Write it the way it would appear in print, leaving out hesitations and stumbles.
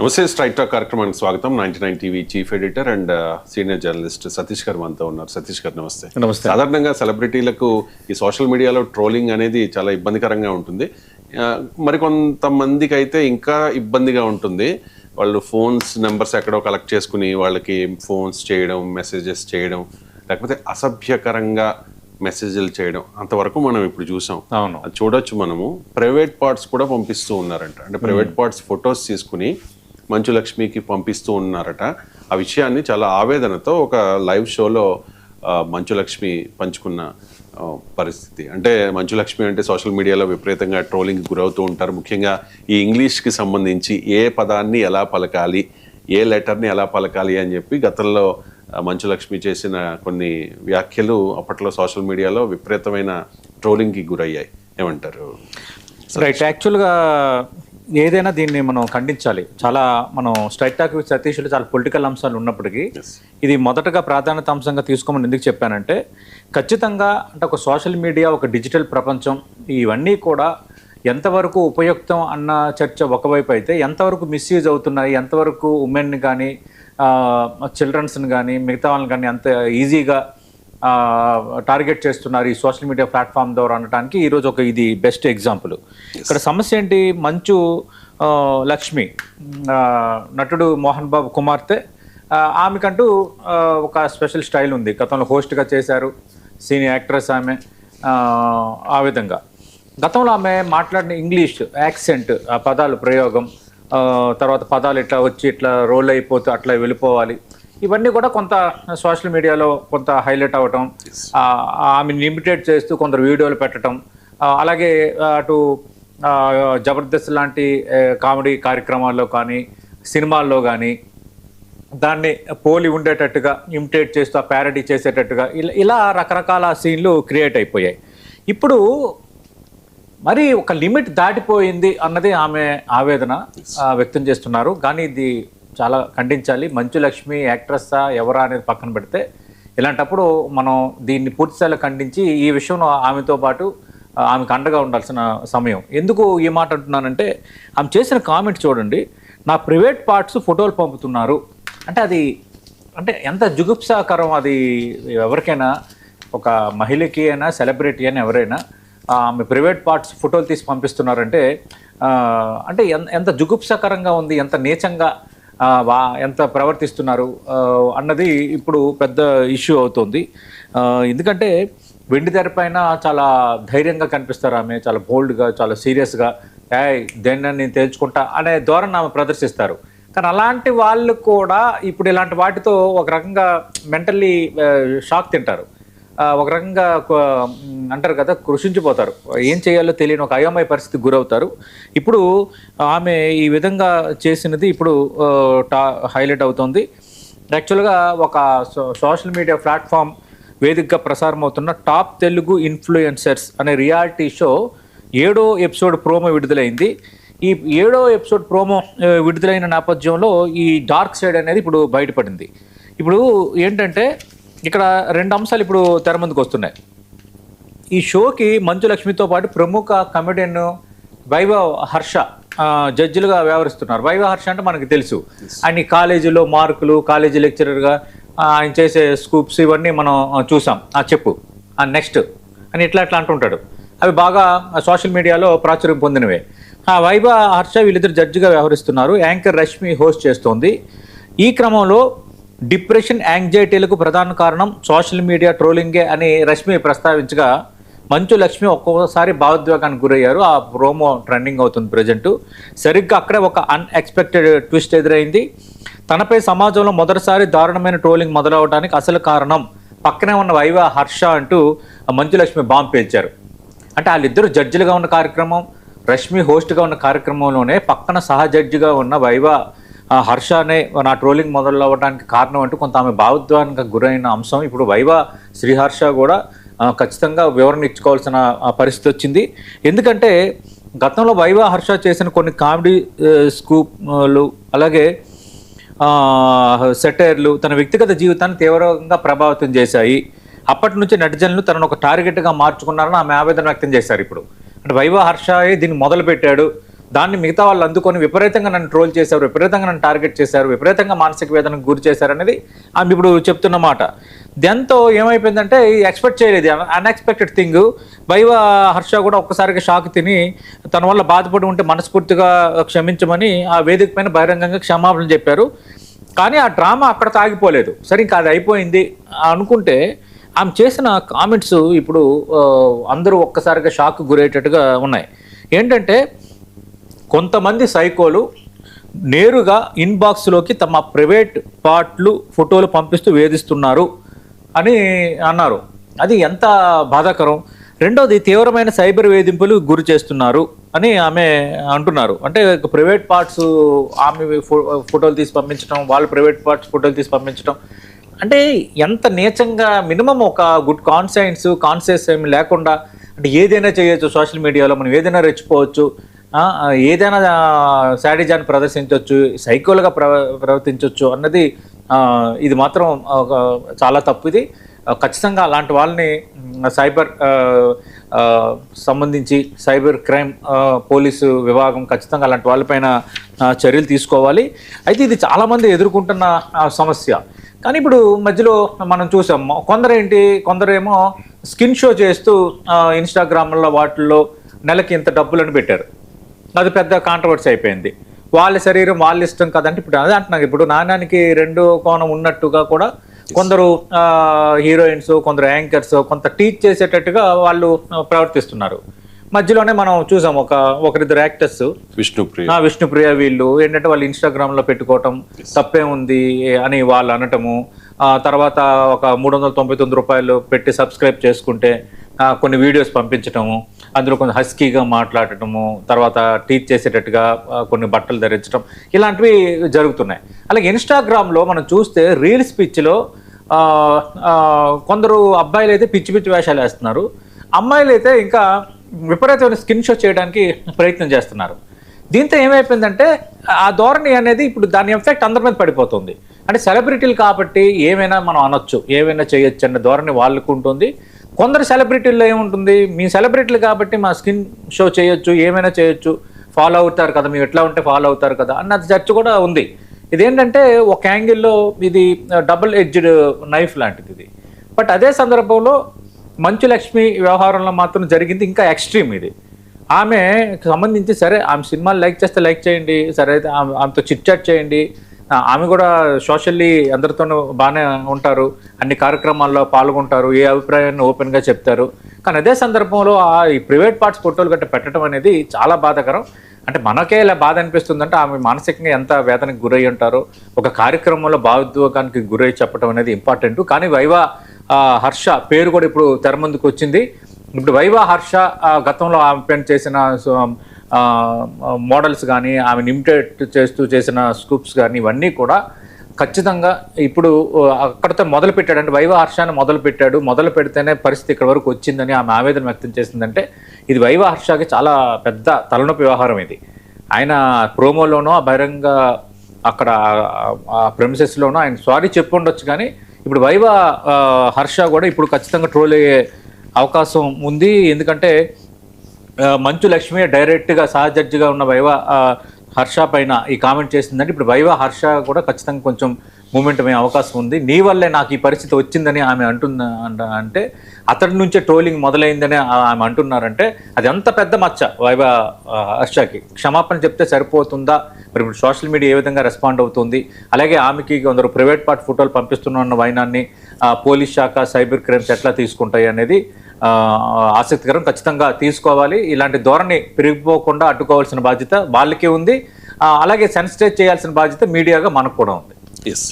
నమస్తే. Straight talk కార్యక్రమానికి స్వాగతం. 99 TV chief editor and senior journalist Satish గారు మనతో ఉన్నారు. సతీష్ గారు నమస్తే. నమస్తే. సాధారణంగా సెలబ్రిటీలకు ఈ సోషల్ మీడియాలో ట్రోలింగ్ అనేది చాలా ఇబ్బందికరంగా ఉంటుంది. మరికొంతమందికి అయితే ఇంకా ఇబ్బందిగా ఉంటుంది. వాళ్ళు ఫోన్స్ నెంబర్స్ ఎక్కడో కలెక్ట్ చేసుకుని వాళ్ళకి ఫోన్స్ చేయడం, మెసేజెస్ చేయడం, లేకపోతే అసభ్యకరంగా మెసేజ్లు చేయడం, అంతవరకు మనం ఇప్పుడు చూసాం. అవును, అది చూడొచ్చు. మనము ప్రైవేట్ పార్ట్స్ కూడా పంపిస్తూ ఉన్నారంట. అంటే ప్రైవేట్ పార్ట్స్ ఫొటోస్ తీసుకుని మంచు లక్ష్మికి పంపిస్తూ ఉన్నారట. ఆ విషయాన్ని చాలా ఆవేదనతో ఒక లైవ్ షోలో మంచు లక్ష్మి పంచుకున్న పరిస్థితి. అంటే మంచు లక్ష్మి అంటే సోషల్ మీడియాలో విపరీతంగా ట్రోలింగ్కి గురవుతూ ఉంటారు. ముఖ్యంగా ఈ ఇంగ్లీష్కి సంబంధించి ఏ పదాన్ని ఎలా పలకాలి, ఏ లెటర్ని ఎలా పలకాలి అని చెప్పి గతంలో మంచు లక్ష్మి చేసిన కొన్ని వ్యాఖ్యలు అప్పట్లో సోషల్ మీడియాలో విపరీతమైన ట్రోలింగ్కి గురయ్యాయి. ఏమంటారు? రైట్. యాక్చువల్గా ఏదైనా దీన్ని మనం ఖండించాలి. చాలా మనం స్ట్రైట్ టాక్ విత్ సతీష్లో చాలా పొలిటికల్ అంశాలు ఉన్నప్పటికీ ఇది మొదటగా ప్రాధాన్యత అంశంగా తీసుకోమని ఎందుకు చెప్పానంటే, ఖచ్చితంగా అంటే ఒక సోషల్ మీడియా, ఒక డిజిటల్ ప్రపంచం, ఇవన్నీ కూడా ఎంతవరకు ఉపయుక్తం అన్న చర్చ ఒకవైపు అయితే, ఎంతవరకు మిస్యూజ్ అవుతున్నాయి, ఎంతవరకు ఉమెన్ని కానీ చిల్డ్రన్స్ని కానీ మిగతా వాళ్ళని కానీ అంత ఈజీగా టార్గెట్ చేస్తున్నారు ఈ సోషల్ మీడియా ప్లాట్ఫామ్ ద్వారా అనడానికి ఈరోజు ఒక ఇది బెస్ట్ ఎగ్జాంపుల్. ఇక్కడ సమస్య ఏంటి? మంచు లక్ష్మి నటుడు మోహన్ బాబు కుమార్తె, ఆమెకంటూ ఒక స్పెషల్ స్టైల్ ఉంది. గతంలో హోస్ట్గా చేశారు, సీనియర్ యాక్ట్రెస్ ఆమె. ఆ విధంగా గతంలో ఆమె మాట్లాడిన ఇంగ్లీష్ యాక్సెంట్, ఆ పదాలు ప్రయోగం, తర్వాత పదాలు ఇట్లా వచ్చి ఇట్లా రోల్ అయిపోతూ అట్లా వెళ్ళిపోవాలి, ఇవన్నీ కూడా కొంత సోషల్ మీడియాలో కొంత హైలైట్ అవ్వటం, ఆమెను ఇమిటేట్ చేస్తూ కొందరు వీడియోలు పెట్టడం, అలాగే అటు జబర్దస్త్ లాంటి కామెడీ కార్యక్రమాల్లో కానీ సినిమాల్లో కానీ దాన్ని పోలి ఉండేటట్టుగా ఇమిటేట్ చేస్తూ ఆ ప్యారడీ చేసేటట్టుగా ఇలా రకరకాల సీన్లు క్రియేట్ అయిపోయాయి. ఇప్పుడు మరి ఒక లిమిట్ దాటిపోయింది అన్నది ఆమె ఆవేదన వ్యక్తం చేస్తున్నారు. కానీ ఇది చాలా ఖండించాలి. మంచు లక్ష్మి యాక్ట్రెస్సా ఎవరా అనేది పక్కన పెడితే, ఇలాంటప్పుడు మనం దీన్ని పూర్తిస్థాయిలో ఖండించి ఈ విషయంలో ఆమెతో పాటు ఆమెకు అండగా ఉండాల్సిన సమయం. ఎందుకు ఈ మాట అంటున్నానంటే, ఆమె చేసిన కామెంట్ చూడండి. నా ప్రైవేట్ పార్ట్స్ ఫోటోలు పంపుతున్నారు అంటే అది అంటే ఎంత జుగుప్సాకరం. అది ఎవరికైనా, ఒక మహిళకి అయినా, సెలబ్రిటీ అయినా, ఎవరైనా ఆమె ప్రైవేట్ పార్ట్స్ ఫోటోలు తీసి పంపిస్తున్నారంటే అంటే ఎంత జుగుప్సకరంగా ఉంది, ఎంత నీచంగా ఎంత ప్రవర్తిస్తున్నారు అన్నది ఇప్పుడు పెద్ద ఇష్యూ అవుతుంది. ఎందుకంటే వెండి తెరపైన చాలా ధైర్యంగా కనిపిస్తారు ఆమె, చాలా బోల్డ్గా, చాలా సీరియస్గా, దేన్ని నేను తేల్చుకుంటా అనే ధోరణి ఆమె ప్రదర్శిస్తారు. కానీ అలాంటి వాళ్ళు కూడా ఇప్పుడు ఇలాంటి వాటితో ఒక రకంగా మెంటల్లీ షాక్ తింటారు, ఒక రకంగా అంటారు కదా, కృషించిపోతారు, ఏం చేయాలో తెలియని ఒక అయోమయ పరిస్థితికి గురవుతారు. ఇప్పుడు ఆమె ఈ విధంగా చేసినది ఇప్పుడు హైలైట్ అవుతుంది. యాక్చువల్గా ఒక సోషల్ మీడియా ప్లాట్ఫామ్ వేదికగా ప్రసారం అవుతున్న టాప్ తెలుగు ఇన్ఫ్లుయెన్సర్స్ అనే రియాలిటీ షో 7వ ఎపిసోడ్ ప్రోమో విడుదలైంది. ఈ 7వ ఎపిసోడ్ ప్రోమో విడుదలైన నేపథ్యంలో ఈ డార్క్ సైడ్ అనేది ఇప్పుడు బయటపడింది. ఇప్పుడు ఏంటంటే ఇక్కడ 2 అంశాలు ఇప్పుడు తెర ముందుకు వస్తున్నాయి. ఈ షోకి మంచు లక్ష్మితో పాటు ప్రముఖ కమెడియన్ వైభవ్ హర్ష జడ్జిలుగా వ్యవహరిస్తున్నారు. వైభవ్ హర్ష అంటే మనకు తెలుసు, ఆయన కాలేజీలో మార్కులు, కాలేజీ లెక్చరర్గా ఆయన చేసే స్కూప్స్ ఇవన్నీ మనం చూసాం. చెప్పు నెక్స్ట్ అని ఇట్లా అంటుంటాడు. అవి బాగా సోషల్ మీడియాలో ప్రాచుర్యం పొందినవే. వైభవ్ హర్ష వీళ్ళిద్దరు జడ్జిగా వ్యవహరిస్తున్నారు. యాంకర్ రష్మి హోస్ట్ చేస్తోంది. ఈ క్రమంలో డిప్రెషన్, యాంగ్జైటీలకు ప్రధాన కారణం సోషల్ మీడియా ట్రోలింగే అని రష్మి ప్రస్తావించగా, మంచు లక్ష్మి ఒక్కొక్కసారి భావోద్వేగానికి గురయ్యారు. ఆ ప్రోమో ట్రెండింగ్ అవుతుంది ప్రజెంట్. సరిగ్గా అక్కడే ఒక అన్ఎక్స్పెక్టెడ్ ట్విస్ట్ ఎదురైంది. తనపై సమాజంలో మొదటిసారి దారుణమైన ట్రోలింగ్ మొదలవడానికి అసలు కారణం పక్కనే ఉన్న వైభవ్ హర్ష అంటూ మంచు లక్ష్మి బాంబు పేల్చారు. అంటే వాళ్ళిద్దరూ జడ్జిలుగా ఉన్న కార్యక్రమం, రష్మి హోస్ట్గా ఉన్న కార్యక్రమంలోనే పక్కన సహ జడ్జిగా ఉన్న వైభవ్ హర్ష అనే నా ట్రోలింగ్ మొదలవ్వడానికి కారణం అంటూ కొంత ఆమె భావోద్వేగానికి గురైన అంశం. ఇప్పుడు వైభవ్ శ్రీహర్ష కూడా ఖచ్చితంగా వివరణ ఇచ్చుకోవాల్సిన పరిస్థితి వచ్చింది. ఎందుకంటే గతంలో వైభవ్ హర్ష చేసిన కొన్ని కామెడీ స్కూప్లు, అలాగే సెటైర్లు తన వ్యక్తిగత జీవితాన్ని తీవ్రంగా ప్రభావితం చేశాయి. అప్పటి నుంచి నెటిజన్లు తనను ఒక టార్గెట్గా మార్చుకున్నారని ఆమె ఆవేదన వ్యక్తం చేశారు. ఇప్పుడు అంటే వైభవ్ హర్షయే దీన్ని మొదలు పెట్టాడు, దాన్ని మిగతా వాళ్ళు అందుకొని విపరీతంగా నన్ను ట్రోల్ చేశారు, విపరీతంగా నన్ను టార్గెట్ చేశారు, విపరీతంగా మానసిక వేదనకు గురి చేశారు అనేది ఆమె ఇప్పుడు చెప్తున్న మాట. దాంతో ఏమైపోయిందంటే ఎక్స్పెక్ట్ చేయలేదు, అన్ఎక్స్పెక్టెడ్ థింగ్. వైవా హర్ష కూడా ఒక్కసారిగా షాక్ తిని తన వల్ల బాధపడి ఉంటే మనస్ఫూర్తిగా క్షమించమని ఆ వేదిక పైన బహిరంగంగా క్షమాపణలు చెప్పారు. కానీ ఆ డ్రామా అక్కడ తాగిపోలేదు. సరే ఇంకా అది అయిపోయింది అనుకుంటే ఆమె చేసిన కామెంట్స్ ఇప్పుడు అందరూ ఒక్కసారిగా షాక్ గురయ్యేటట్టుగా ఉన్నాయి. ఏంటంటే కొంతమంది సైకోలు నేరుగా ఇన్బాక్స్లోకి తమ ప్రైవేట్ పార్ట్లు ఫోటోలు పంపిస్తూ వేధిస్తున్నారు అని అన్నారు. అది ఎంత బాధాకరం. రెండోది తీవ్రమైన సైబర్ వేధింపులు గురి చేస్తున్నారు అని ఆమె అంటున్నారు. అంటే ప్రైవేట్ పార్ట్స్ ఆమె ఫోటోలు తీసి పంపించడం, వాళ్ళ ప్రైవేట్ పార్ట్స్ ఫోటోలు తీసి పంపించడం అంటే ఎంత నీచంగా, మినిమం ఒక గుడ్ కాన్షియస్ ఏమి లేకుండా, అంటే ఏదైనా చేయొచ్చు సోషల్ మీడియాలో, మనం ఏదైనా రెచ్చిపోవచ్చు, ఏదైనా శాడిజాన్ని ప్రదర్శించవచ్చు, సైకోలుగా ప్రవర్తించవచ్చు అన్నది ఇది మాత్రం చాలా తప్పు. ఇది ఖచ్చితంగా అలాంటి వాళ్ళని సైబర్ సంబంధించి సైబర్ క్రైమ్ పోలీసు విభాగం ఖచ్చితంగా అలాంటి వాళ్ళపైన చర్యలు తీసుకోవాలి. అయితే ఇది చాలామంది ఎదుర్కొంటున్న సమస్య. కానీ ఇప్పుడు మధ్యలో మనం చూసాం, కొందరేమో స్కిన్ షో చేస్తూ ఇన్స్టాగ్రామ్లో వాటిల్లో నెలకి ఇంత డబ్బులను పెట్టారు. అది పెద్ద కాంట్రవర్సీ అయిపోయింది. వాళ్ళ శరీరం వాళ్ళ ఇష్టం కదంటే ఇప్పుడు అదే అంటున్నాను. ఇప్పుడు నాణ్యానికి రెండు కోణం ఉన్నట్టుగా కూడా కొందరు హీరోయిన్స్, కొందరు యాంకర్స్ కొంత టీచ్ చేసేటట్టుగా వాళ్ళు ప్రవర్తిస్తున్నారు. మధ్యలోనే మనం చూసాం ఒకరిద్దరు యాక్టర్స్, విష్ణుప్రియ, వీళ్ళు ఏంటంటే వాళ్ళు ఇన్స్టాగ్రామ్లో పెట్టుకోవటం తప్పే ఉంది అని వాళ్ళు అనటము, తర్వాత ఒక 399 రూపాయలు పెట్టి సబ్స్క్రైబ్ చేసుకుంటే కొన్ని వీడియోస్ పంపించటము, అందులో కొంచెం హస్కీగా మాట్లాడటము, తర్వాత టీచ్ చేసేటట్టుగా కొన్ని బట్టలు ధరించడం, ఇలాంటివి జరుగుతున్నాయి. అలాగే ఇన్స్టాగ్రామ్లో మనం చూస్తే రీల్స్ పిచ్చిలో కొందరు అబ్బాయిలు అయితే పిచ్చి వేషాలు వేస్తున్నారు, అమ్మాయిలు అయితే ఇంకా విపరీతమైన స్కిన్ షో చేయడానికి ప్రయత్నం చేస్తున్నారు. దీంతో ఏమైపోయిందంటే ఆ ధోరణి అనేది ఇప్పుడు దాని ఎఫెక్ట్ అందరి మీద పడిపోతుంది. అంటే సెలబ్రిటీలు కాబట్టి ఏమైనా మనం అనొచ్చు, ఏమైనా చేయొచ్చు అనే ధోరణి వాళ్ళకు ఉంటుంది. కొందరు సెలబ్రిటీల్లో ఏముంటుంది, మీ సెలబ్రిటీలు కాబట్టి మా స్కిన్ షో చేయొచ్చు, ఏమైనా చేయొచ్చు, ఫాలో అవుతారు కదా, మీరు ఎట్లా ఉంటే ఫాలో అవుతారు కదా అన్నది చర్చ కూడా ఉంది. ఇదేంటంటే ఒక యాంగిల్లో ఇది డబుల్ ఎడ్జ్డ్ నైఫ్ లాంటిది ఇది. బట్ అదే సందర్భంలో మంచు లక్ష్మి వ్యవహారంలో మాత్రం జరిగింది ఇంకా ఎక్స్ట్రీమ్. ఇది ఆమె సంబంధించి సరే ఆమె సినిమాలు లైక్ చేస్తే లైక్ చేయండి, సరే అయితే ఆమెతో చిట్ చాట్ చేయండి, ఆమె కూడా సోషల్లీ అందరితోనూ బాగానే ఉంటారు, అన్ని కార్యక్రమాల్లో పాల్గొంటారు, ఏ అభిప్రాయాన్ని ఓపెన్గా చెప్తారు. కానీ అదే సందర్భంలో ఈ ప్రైవేట్ పార్ట్స్ ఫోటోలు గట్ట పెట్టడం అనేది చాలా బాధాకరం. అంటే మనకే ఇలా బాధ అనిపిస్తుందంటే ఆమె మానసికంగా ఎంత వేదనకు గురై ఉంటారో, ఒక కార్యక్రమంలో భావోద్వేగానికి గురై చెప్పడం అనేది ఇంపార్టెంట్. కానీ వైవా హర్ష పేరు కూడా ఇప్పుడు తెర ముందుకు వచ్చింది. ఇప్పుడు వైవా హర్ష గతంలో ఆమె పైన చేసిన మోడల్స్ కానీ, ఆమె ఇమిటేట్ చేస్తూ చేసిన స్కూప్స్ కానీ ఇవన్నీ కూడా ఖచ్చితంగా ఇప్పుడు అక్కడితో మొదలు పెట్టాడు. అంటే వైవా హర్షాన్ని మొదలు పెడితేనే పరిస్థితి ఇక్కడ వరకు వచ్చిందని ఆమె ఆవేదన వ్యక్తం చేసిందంటే ఇది వైవా హర్షకి చాలా పెద్ద తలనొప్పి వ్యవహారం. ఇది ఆయన ప్రోమోలోనో బహిరంగ అక్కడ ప్రెమిసెస్లోనో ఆయన సారీ చెప్పి ఉండొచ్చు. కానీ ఇప్పుడు వైవా హర్ష కూడా ఇప్పుడు ఖచ్చితంగా ట్రోల్ అయ్యే అవకాశం ఉంది. ఎందుకంటే మంచు లక్ష్మి డైరెక్ట్గా సహజడ్జిగా ఉన్న వైవా హర్ష పైన ఈ కామెంట్ చేసిందంటే ఇప్పుడు వైవా హర్ష కూడా ఖచ్చితంగా కొంచెం మూమెంట్ అయ్యే అవకాశం ఉంది. నీ వల్లే నాకు ఈ పరిస్థితి వచ్చిందని ఆమె అంటే అతడి నుంచే ట్రోలింగ్ మొదలైందని ఆమె అంటున్నారంటే అది ఎంత పెద్ద మచ్చ వైవా హర్షకి. క్షమాపణ చెప్తే సరిపోతుందా? మరి ఇప్పుడు సోషల్ మీడియా ఏ విధంగా రెస్పాండ్ అవుతుంది? అలాగే ఆమెకి కొందరు ప్రైవేట్ పార్ట్ ఫోటోలు పంపిస్తున్న వైనాన్ని పోలీస్ శాఖ, సైబర్ క్రైమ్స్ ఎట్లా తీసుకుంటాయి అనేది ఆసక్తికరం. ఖచ్చితంగా తీసుకోవాలి. ఇలాంటి ధోరణి పెరిగిపోకుండా అడ్డుకోవాల్సిన బాధ్యత వాళ్ళకే ఉంది. అలాగే సెన్సిటైజ్ చేయాల్సిన బాధ్యత మీడియాగా మనకు కూడా ఉంది. ఎస్.